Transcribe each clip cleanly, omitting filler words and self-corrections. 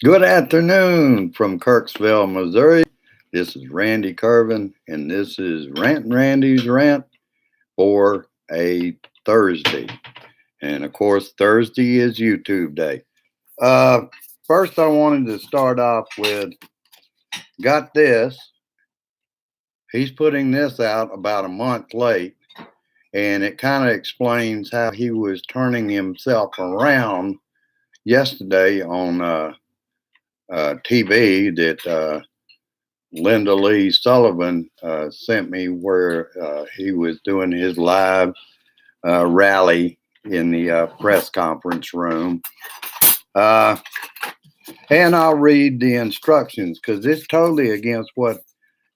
Good afternoon from Kirksville, Missouri. This is Randy Curvin, and this is Randy's Rant for a Thursday. And of course, Thursday is YouTube Day. Uh, First, I wanted to start off with got this. He's putting this out about a month late, and it kind of explains how he was turning himself around yesterday on TV that Linda Lee Sullivan sent me where he was doing his live rally in the press conference room. Uh, and I'll read the instructions because it's totally against what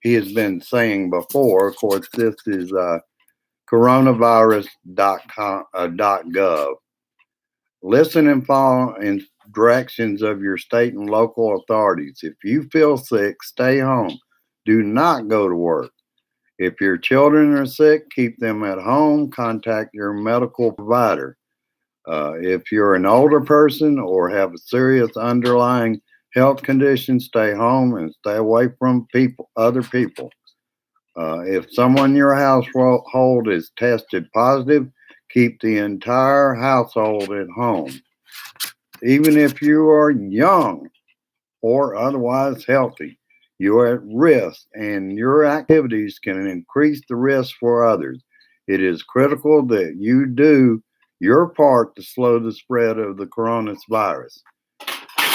he has been saying before. Of course, this is coronavirus.gov. Listen and follow directions of your state and local authorities. If you feel sick, stay home. Do not go to work. If your children are sick, keep them at home. Contact your medical provider. If you're an older person or have a serious underlying health condition, stay home and stay away from other people. If someone in your household is tested positive, keep the entire household at home. Even if you are young or otherwise healthy, you are at risk and your activities can increase the risk for others. It is critical that you do your part to slow the spread of the coronavirus.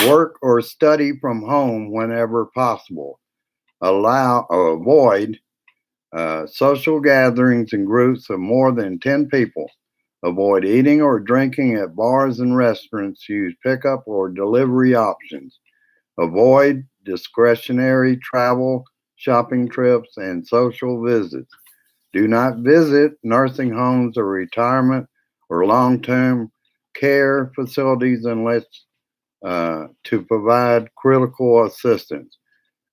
Work or study from home whenever possible. Allow or avoid social gatherings in groups of more than 10 people. Avoid eating or drinking at bars and restaurants. Use pickup or delivery options. Avoid discretionary travel, shopping trips, and social visits. Do not visit nursing homes or retirement or long term care facilities unless to provide critical assistance.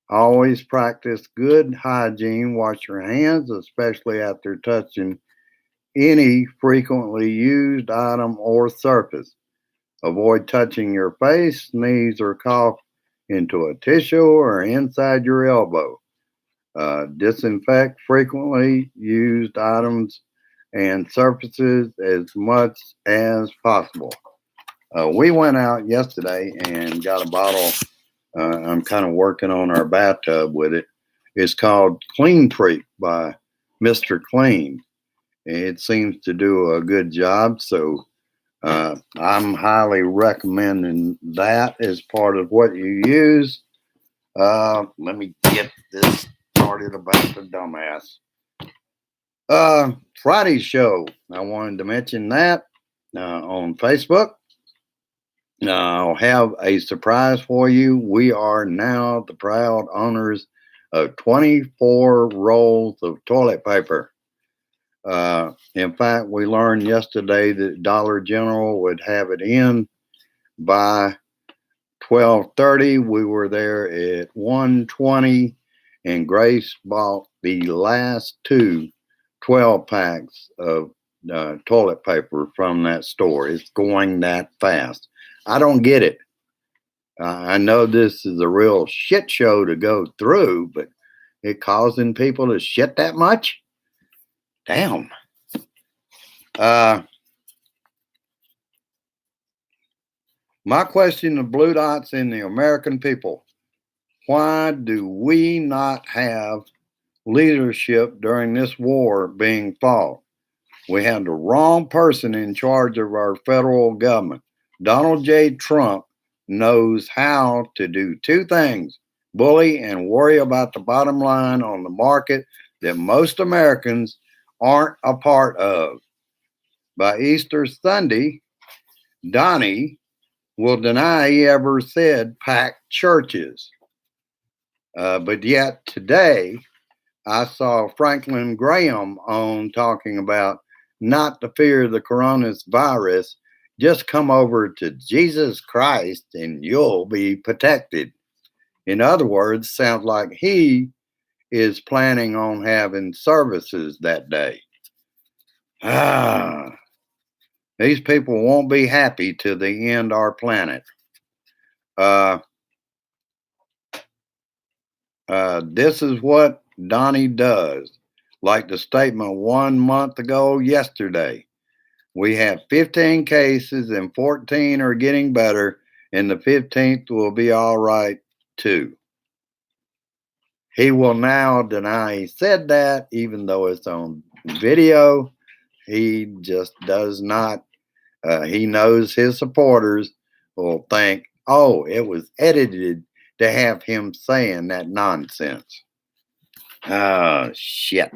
Always practice good hygiene. Wash your hands, especially after touching any frequently used item or surface. Avoid touching your face, sneeze, or cough into a tissue or inside your elbow. Disinfect frequently used items and surfaces as much as possible. We went out yesterday and got a bottle. I'm kind of working on our bathtub with it. It's called Clean Treat by Mr. Clean. It seems to do a good job, so I'm highly recommending that as part of what you use. Let me get this started about the dumbass. Friday's show. I wanted to mention that on Facebook. I'll have a surprise for you. We are now the proud owners of 24 rolls of toilet paper. In fact, we learned yesterday that Dollar General would have it in by 12:30. We were there at 1:20, and Grace bought the last two 12 packs of toilet paper from that store. It's going that fast. I don't get it. I know this is a real shit show to go through, but it causing people to shit that much? Damn. My question to Blue Dots and the American people: why do we not have leadership during this war being fought? We have the wrong person in charge of our federal government. Donald J. Trump knows how to do two things: bully and worry about the bottom line on the market that most Americans aren't a part of. By Easter Sunday, Donnie will deny he ever said packed churches. But yet today, I saw Franklin Graham on talking about not to fear the coronavirus, just come over to Jesus Christ and you'll be protected. In other words, sounds like he is planning on having services that day. Ah, these people won't be happy till they end our planet. Uh, This is what Donnie does. Like the statement 1 month ago yesterday. We have 15 cases and 14 are getting better, and the 15th will be all right too. He will now deny he said that, even though it's on video. He just does not. He knows his supporters will think, oh, it was edited to have him saying that nonsense. Oh, shit.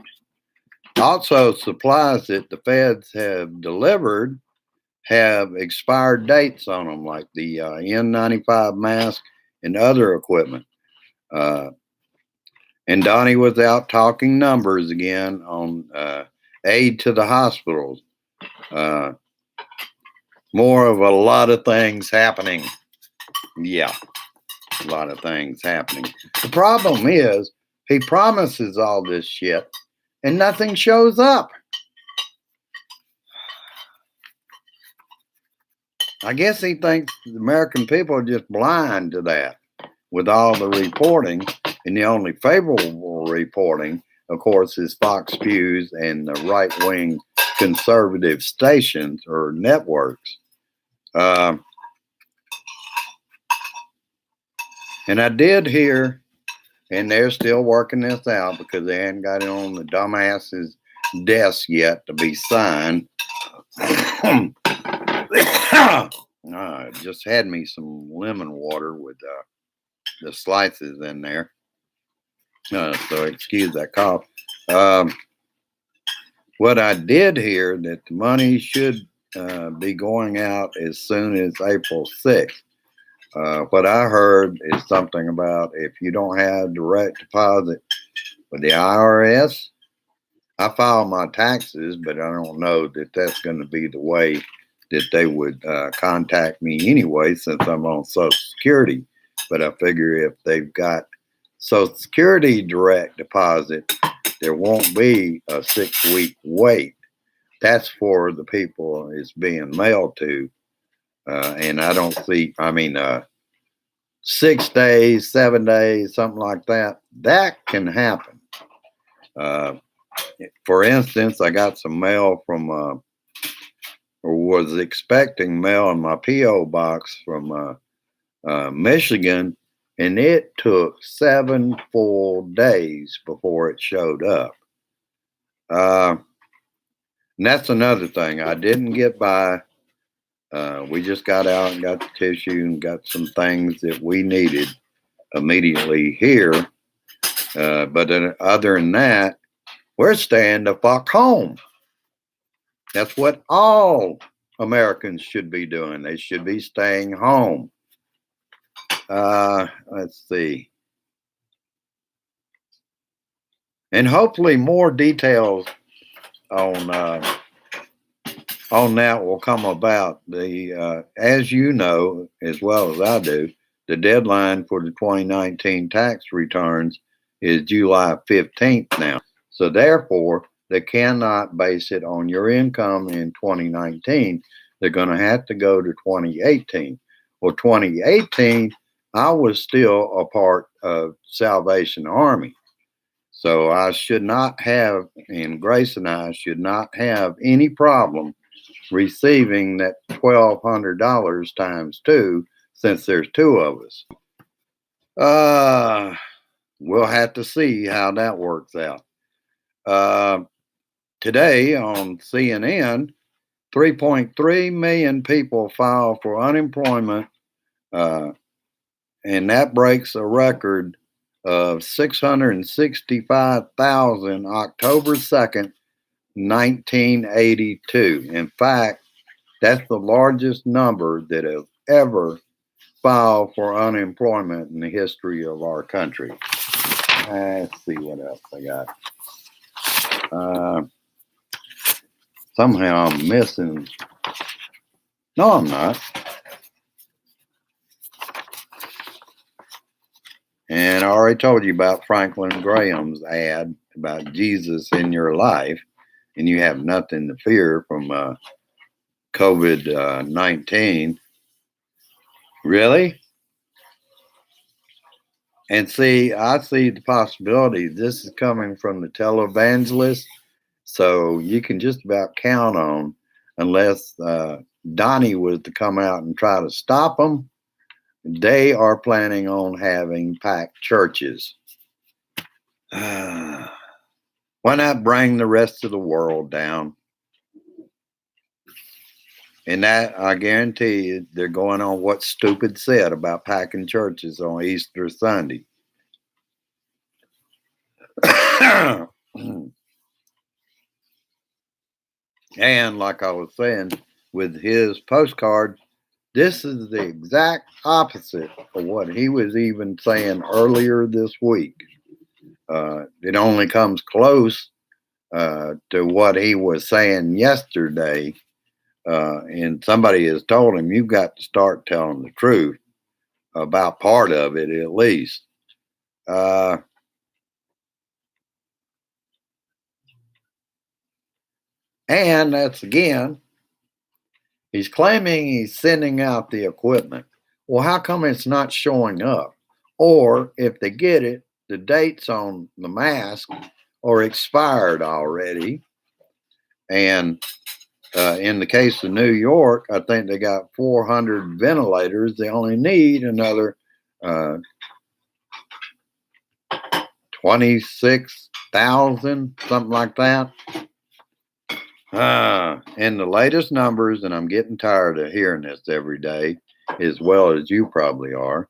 Also, supplies that the feds have delivered have expired dates on them, like the N95 mask and other equipment. Uh, and Donnie was out talking numbers again on aid to the hospitals. Uh, more of a lot of things happening. Yeah, a lot of things happening. The problem is he promises all this shit and nothing shows up. I guess he thinks the American people are just blind to that with all the reporting. And the only favorable reporting, of course, is Fox News and the right wing conservative stations or networks. And I did hear, and they're still working this out because they hadn't got it on the dumbass's desk yet to be signed. Just had me some lemon water with the slices in there. So excuse that cough. What I did hear that the money should be going out as soon as April 6th. What I heard is something about if you don't have direct deposit with the IRS, I file my taxes, but I don't know that that's going to be the way that they would contact me anyway, since I'm on Social Security. But I figure if they've got Social Security direct deposit, there won't be a 6-week wait. That's for the people it's being mailed to. And I don't see, 6 days, 7 days, something like that. That can happen. For instance, I got some mail from, or was expecting mail in my P.O. box from Michigan, and it took 7 full days before it showed up. And that's another thing. I didn't get by. We just got out and got the tissue and got some things that we needed immediately here. But other than that, we're staying the fuck home. That's what all Americans should be doing. They should be staying home. Let's see. And hopefully more details on that will come about. As you know, as well as I do, the deadline for the 2019 tax returns is July 15th now. So therefore, they cannot base it on your income in 2019. They're going to have to go to 2018. Well, 2018, I was still a part of Salvation Army. So I should not have, and Grace and I should not have any problem receiving that $1,200 times 2, since there's 2 of us. We'll have to see how that works out. Today on CNN, 3.3 million people filed for unemployment, and that breaks a record of 665,000 October 2nd, 1982. In fact, that's the largest number that have ever filed for unemployment in the history of our country. Let's see what else I got. Somehow I'm missing. No, I'm not. And I already told you about Franklin Graham's ad about Jesus in your life, and you have nothing to fear from COVID-19. Really? And see, I see the possibility this is coming from the televangelist, so you can just about count on, unless Donnie was to come out and try to stop them, they are planning on having packed churches. Why not bring the rest of the world down? And that, I guarantee you, they're going on what Stupid said about packing churches on Easter Sunday. And like I was saying, with his postcard, this is the exact opposite of what he was even saying earlier this week. It only comes close to what he was saying yesterday. And somebody has told him, you've got to start telling the truth about part of it at least. And that's again, he's claiming he's sending out the equipment. Well, how come it's not showing up? Or if they get it, the dates on the mask are expired already. And in the case of New York, I think they got 400 ventilators. They only need another 26,000, something like that. And the latest numbers, and I'm getting tired of hearing this every day, as well as you probably are.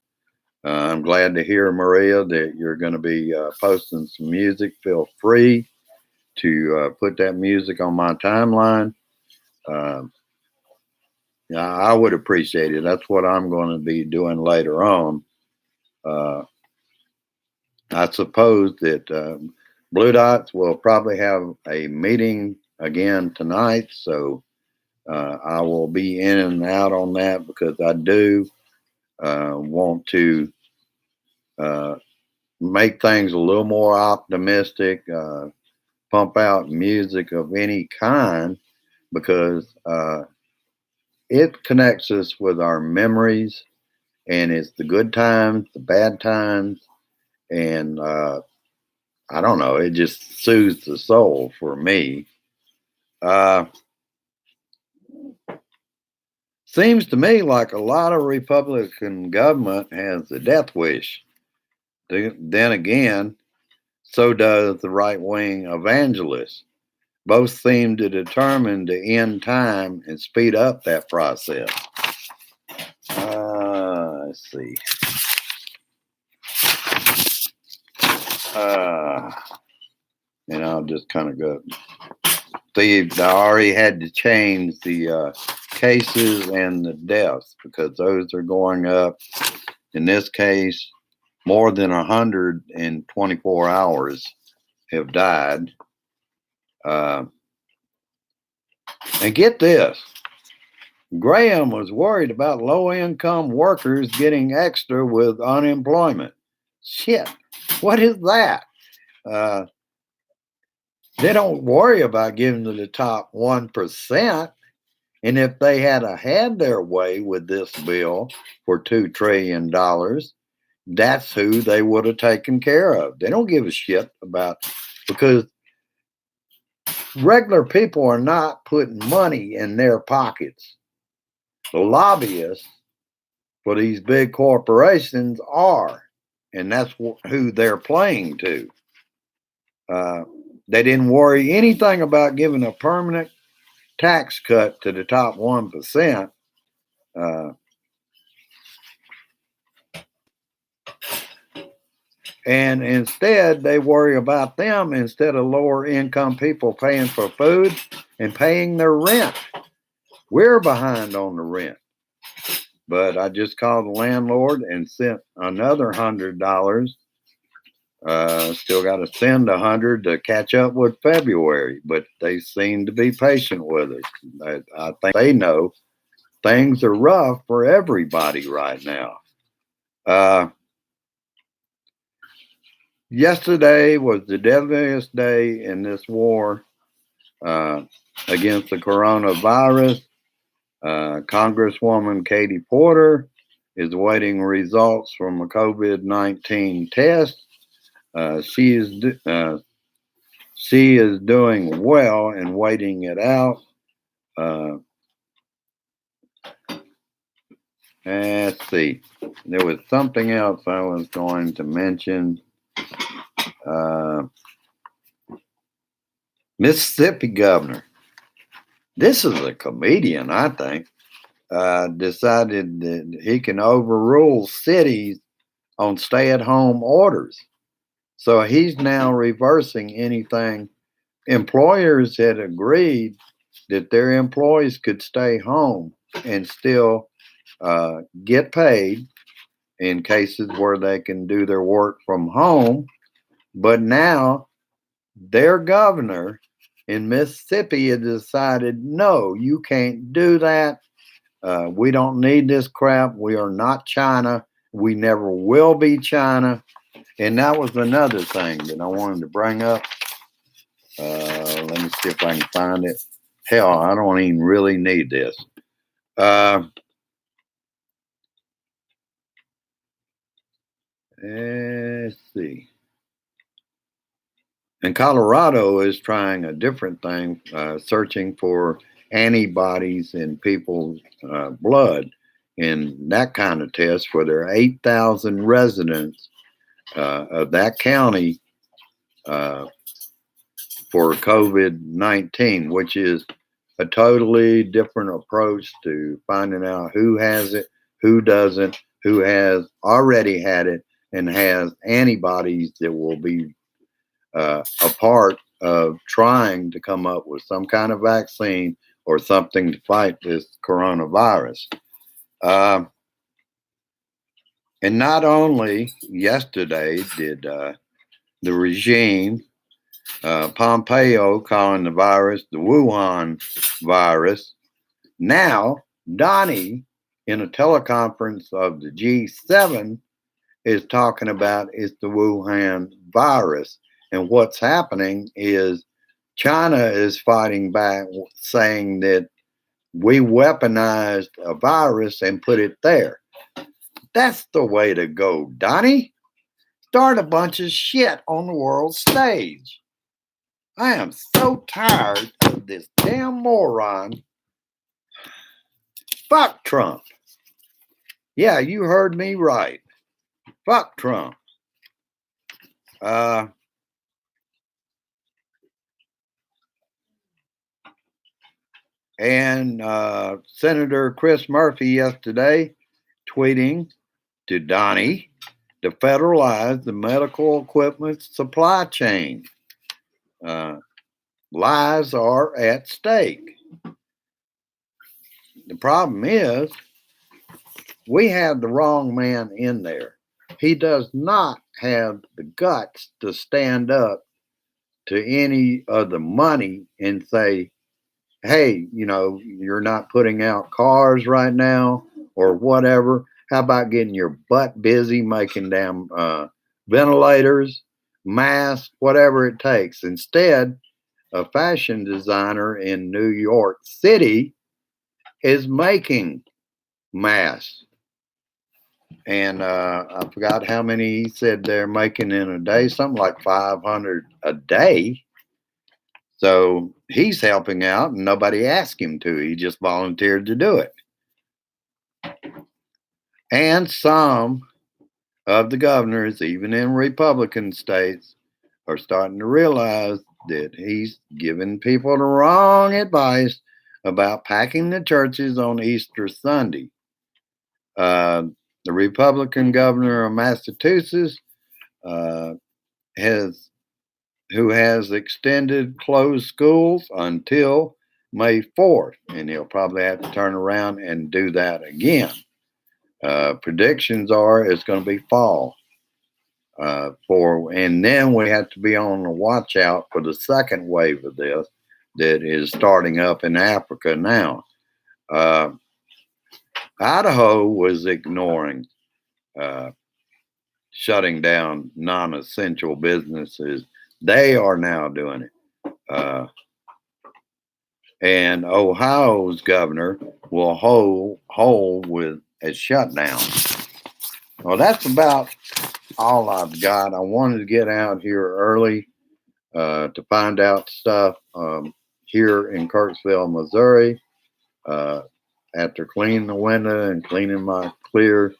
I'm glad to hear, Maria, that you're going to be posting some music. Feel free to put that music on my timeline. I would appreciate it. That's what I'm going to be doing later on. I suppose that Blue Dots will probably have a meeting again tonight, so I will be in and out on that because I do want to make things a little more optimistic, pump out music of any kind, because it connects us with our memories, and it's the good times, the bad times, and I don't know, it just soothes the soul for me. Seems to me like a lot of Republican government has the death wish. Then again, so does the right wing evangelists. Both seem to determine to end time and speed up that process. Let's see. And I'll just kind of go. See, I already had to change the cases and the deaths because those are going up. In this case, more than 100 in 24 hours have died. And get this, Graham was worried about low-income workers getting extra with unemployment. Shit, what is that? They don't worry about giving to the top 1%. And if they had their way with this bill for $2 trillion, that's who they would have taken care of. They don't give a shit about, because regular people are not putting money in their pockets. The lobbyists for these big corporations are, and that's who they're playing to. They didn't worry anything about giving a permanent tax cut to the top 1%. And instead, they worry about them instead of lower income people paying for food and paying their rent. We're behind on the rent. But I just called the landlord and sent another $100. Still got to send 100 to catch up with February, but they seem to be patient with us. I think they know things are rough for everybody right now. Yesterday was the deadliest day in this war against the coronavirus. Congresswoman Katie Porter is awaiting results from a COVID-19 test. Uh, she is uh, she is doing well and waiting it out. Uh, let's see. There was something else I was going to mention. Uh, Mississippi governor. This is a comedian, I think. Decided that he can overrule cities on stay-at-home orders. So he's now reversing anything. Employers had agreed that their employees could stay home and still get paid in cases where they can do their work from home. But now their governor in Mississippi has decided, no, you can't do that. We don't need this crap. We are not China. We never will be China. And that was another thing that I wanted to bring up. Let me see if I can find it. Hell, I don't even really need this. Let's see. And Colorado is trying a different thing, searching for antibodies in people's blood in that kind of test for their 8,000 residents of that county for COVID-19, which is a totally different approach to finding out who has it, who doesn't, who has already had it, and has antibodies that will be a part of trying to come up with some kind of vaccine or something to fight this coronavirus. And not only yesterday did the regime, Pompeo calling the virus the Wuhan virus, now Donnie in a teleconference of the G7 is talking about it's the Wuhan virus. And what's happening is China is fighting back, saying that we weaponized a virus and put it there. That's the way to go, Donnie. Start a bunch of shit on the world stage. I am so tired of this damn moron. Fuck Trump. Yeah, you heard me right. Fuck Trump. And Senator Chris Murphy yesterday tweeting to Donnie to federalize the medical equipment supply chain. Lives are at stake. The problem is we have the wrong man in there. He does not have the guts to stand up to any of the money and say, hey, you know, you're not putting out cars right now or whatever. How about getting your butt busy making damn ventilators, masks, whatever it takes? Instead, a fashion designer in New York City is making masks. And I forgot how many he said they're making in a day, something like 500 a day. So he's helping out and nobody asked him to. He just volunteered to do it. And some of the governors, even in Republican states, are starting to realize that he's giving people the wrong advice about packing the churches on Easter Sunday. The Republican governor of Massachusetts who has extended closed schools until May 4th, and he'll probably have to turn around and do that again. Predictions are it's going to be fall. And then we have to be on the watch out for the second wave of this that is starting up in Africa now. Idaho was ignoring shutting down non-essential businesses. They are now doing it. And Ohio's governor will hold with has shut down. Well, that's about all I've got. I wanted to get out here early to find out stuff here in Kirksville, Missouri. Uh, After cleaning the window and cleaning my clear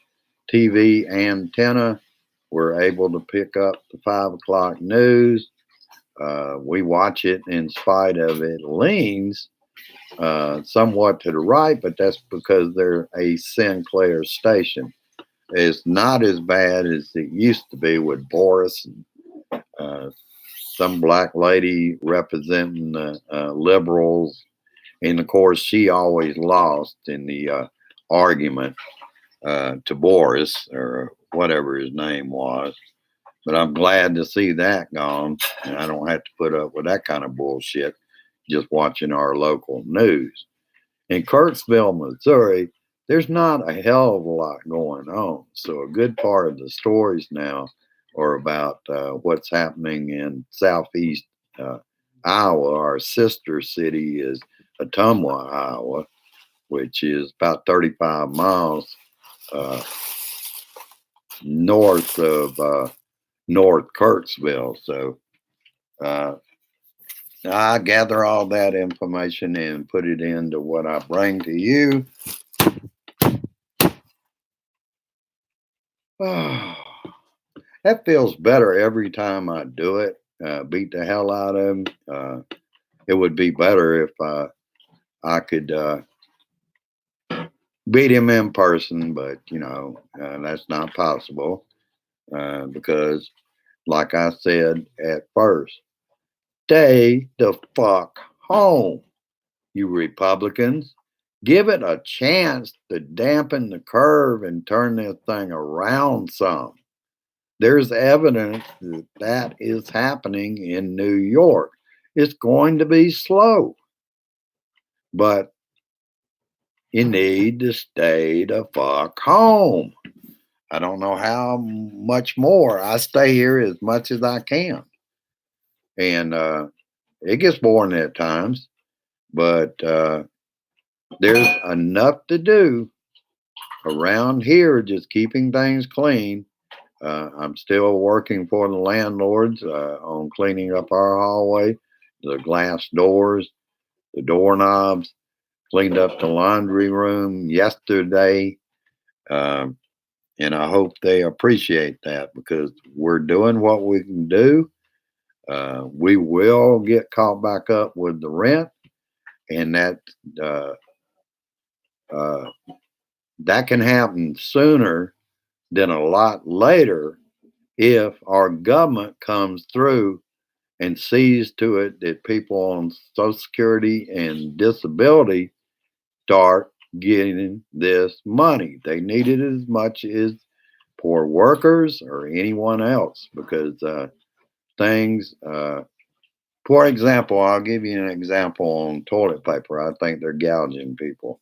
TV antenna, we're able to pick up the 5 o'clock news. We watch it in spite of it leans somewhat to the right, but that's because they're a Sinclair station. It's not as bad as it used to be with Boris, uh, some black lady representing the liberals. And of course, she always lost in the argument to Boris or whatever his name was. But I'm glad to see that gone. And I don't have to put up with that kind of bullshit just watching our local news. In Kirksville, Missouri, there's not a hell of a lot going on. So a good part of the stories now are about what's happening in southeast Iowa. Our sister city is Ottumwa, Iowa, which is about 35 miles uh, north of North Kirksville. So uh, I gather all that information and put it into what I bring to you. That feels better every time I do it. Beat the hell out of him. It would be better if I could beat him in person, but that's not possible because, like I said at first, stay the fuck home, you Republicans. Give it a chance to dampen the curve and turn this thing around some. There's evidence that that is happening in New York. It's going to be slow, but you need to stay the fuck home. I don't know how much more. I stay here as much as I can. And it gets boring at times, but there's enough to do around here just keeping things clean. I'm still working for the landlords on cleaning up our hallway, the glass doors, the doorknobs, cleaned up the laundry room yesterday. Um, and I hope they appreciate that because we're doing what we can do. We will get caught back up with the rent, and uh, uh, that can happen sooner than a lot later if our government comes through and sees to it that people on Social Security and disability start getting this money. They need it as much as poor workers or anyone else because things, for example, I'll give you an example on toilet paper. I think they're gouging people.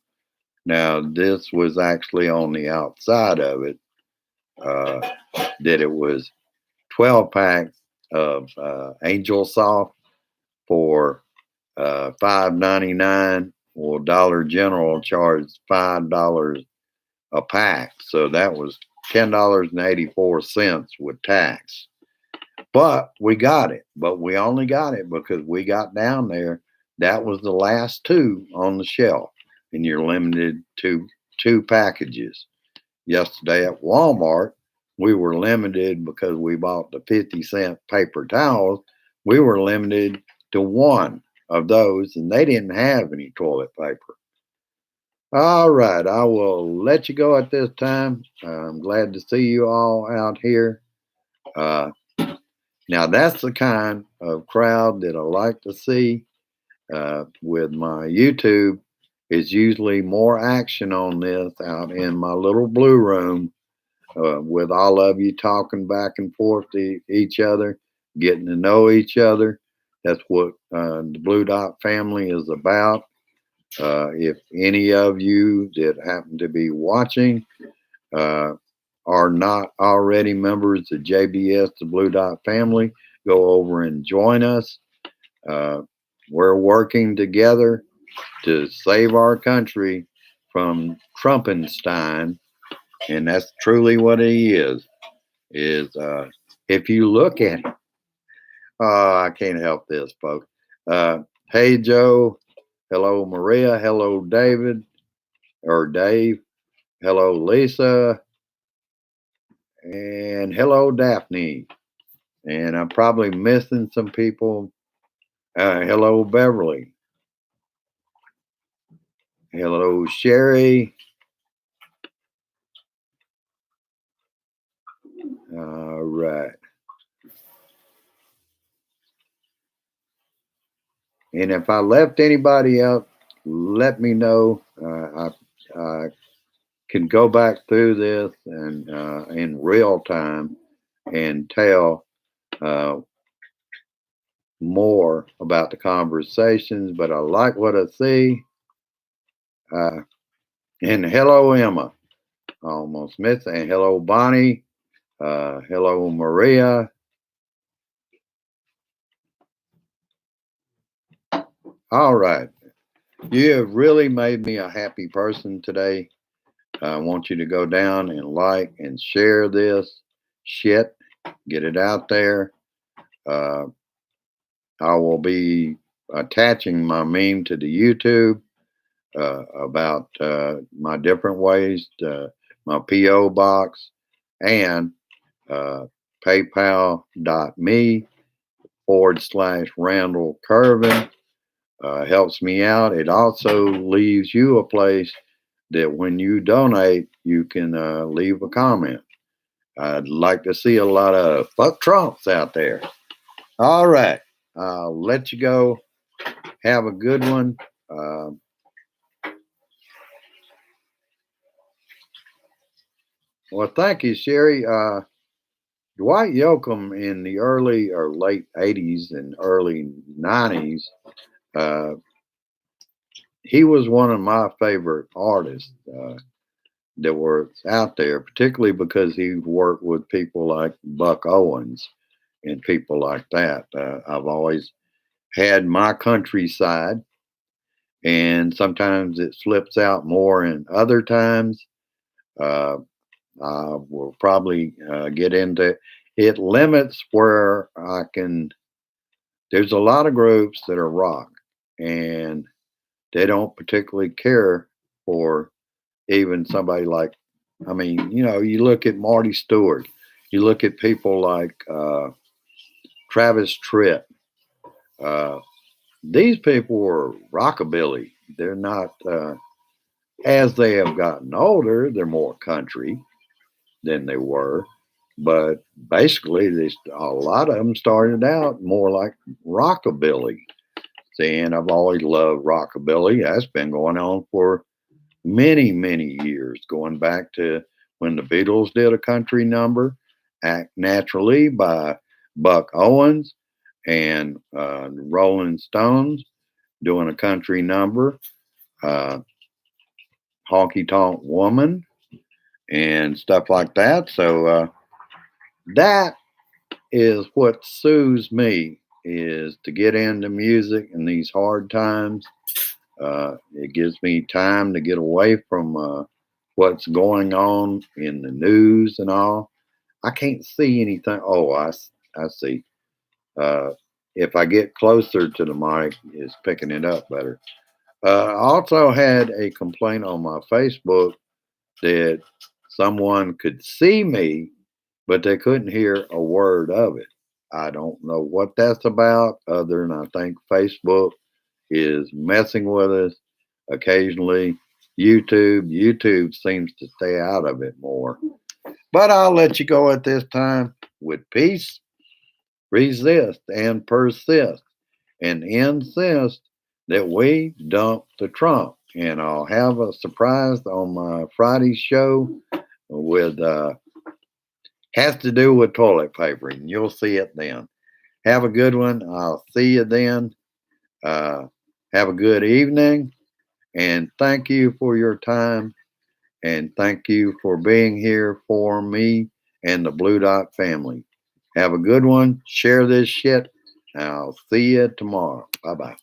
Now, this was actually on the outside of it, uh, that it was 12 packs of Angel Soft for $5.99. Well, Dollar General charged $5 a pack, so that was $10.84 with tax. But we got it. But we only got it because we got down there. That was the last two on the shelf, and you're limited to two packages. Yesterday at Walmart, we were limited because we bought the 50-cent paper towels. We were limited to one of those, and they didn't have any toilet paper. All right, I will let you go at this time. I'm glad to see you all out here. Uh, Now, that's the kind of crowd that I like to see. With my YouTube, it's usually more action on this out in my little blue room with all of you talking back and forth to each other, getting to know each other. That's what the Blue Dot family is about. If any of you that happen to be watching uh, are not already members of JBS, the Blue Dot family, go over and join us. Uh, we're working together to save our country from Trumpenstein And that's truly what he is. If you look at it, oh, I can't help this, folks. Hey, Joe. Hello, Maria. Hello, David or Dave. Hello, Lisa. And hello, Daphne. And I'm probably missing some people. Hello, Beverly. Hello, Sherry. All right. And if I left anybody out, let me know. I can go back through this and in real time and tell uh, more about the conversations. But I like what I see. Uh, and hello, Emma. Almost missed. And hello, Bonnie. Hello, Maria. All right. You have really made me a happy person today. I want you to go down and like and share this shit. Get it out there. Uh, I will be attaching my meme to the YouTube about my different ways, my P.O. box, and paypal.me/Randall Curvin. Helps me out. It also leaves you a place that when you donate, you can leave a comment. I'd like to see a lot of fuck Trumps out there. All right. I'll let you go. Have a good one. Well, thank you, Sherry. Dwight Yoakam in the early or late 80s and early 90s, uh, he was one of my favorite artists that were out there, particularly because he worked with people like Buck Owens and people like that. I've always had my countryside, and sometimes it slips out more, and other times uh, I will probably get into it. Limits where I can. There's a lot of groups that are rock, and they don't particularly care for even somebody like. I mean, you look at Marty Stewart, you look at people like Travis Tritt. Uh, these people were rockabilly. They're not. As they have gotten older, they're more country than they were. But basically, a lot of them started out more like rockabilly. And I've always loved rockabilly. That's been going on for many, many years, going back to when the Beatles did a country number, Act Naturally by Buck Owens, and the Rolling Stones doing a country number, uh, Honky Tonk Woman, and stuff like that. So that is what soothes me, is to get into music in these hard times. It gives me time to get away from what's going on in the news and all. I can't see anything. Oh, I see. Uh, if I get closer to the mic, it's picking it up better. I also had a complaint on my Facebook that someone could see me, but they couldn't hear a word of it. I don't know what that's about, other than I think Facebook is messing with us occasionally. YouTube seems to stay out of it more. But I'll let you go at this time with peace, resist, and persist, and insist that we dump the Trump. And I'll have a surprise on my Friday show with has to do with toilet paper, and you'll see it then. Have a good one. I'll see you then. Uh, have a good evening, and thank you for your time, and thank you for being here for me and the Blue Dot family. Have a good one. Share this shit. I'll see you tomorrow. Bye bye.